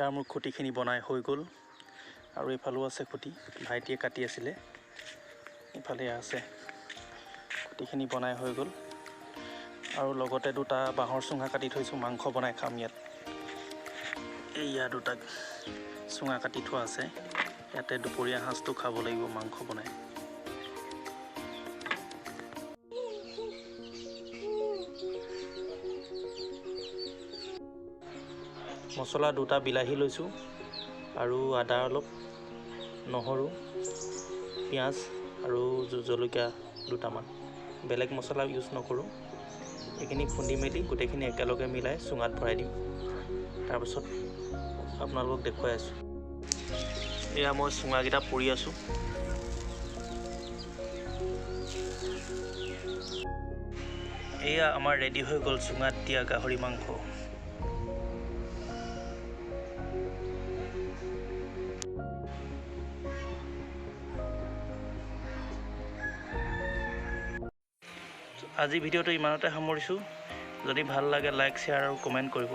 আদাৰ মোৰ খুঁটিখিনি বনাই হৈ গ'ল আৰু এইফালেও আছে খুঁটি ভাইটিয়ে কাটি আছিলে ইফালে আছে খুঁটিখিনি বনাই হৈ গ'ল আৰু লগতে দুটা বাঁহৰ চুঙা কাটি থৈছোঁ মাংস বনাই খাম ইয়াত এইয়া দুটা চুঙা কাটি থোৱা আছে ইয়াতে দুপৰীয়া সাঁজটো খাব লাগিব মাংস বনাই মছলা দুটা বিলাহী লৈছোঁ আৰু আদা অলপ নহৰু পিঁয়াজ আৰু জলকীয়া দুটামান বেলেগ মছলা ইউজ নকৰোঁ এইখিনি খুন্দি মেলি গোটেইখিনি একেলগে মিলাই চুঙাত ভৰাই দিম তাৰপিছত আপোনালোকক দেখুৱাই আছোঁ এয়া মই চুঙাকেইটা পুৰি আছোঁ এয়া আমাৰ ৰেডি হৈ গ'ল চুঙাত দিয়া গাহৰি মাংস আজি ভিডিঅ'টো ইমানতে সামৰিছোঁ যদি ভাল লাগে লাইক শ্বেয়াৰ আৰু কমেণ্ট কৰিব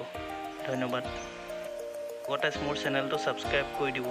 ধন্যবাদ লগতে মোৰ চেনেলটো ছাবস্ক্ৰাইব কৰি দিব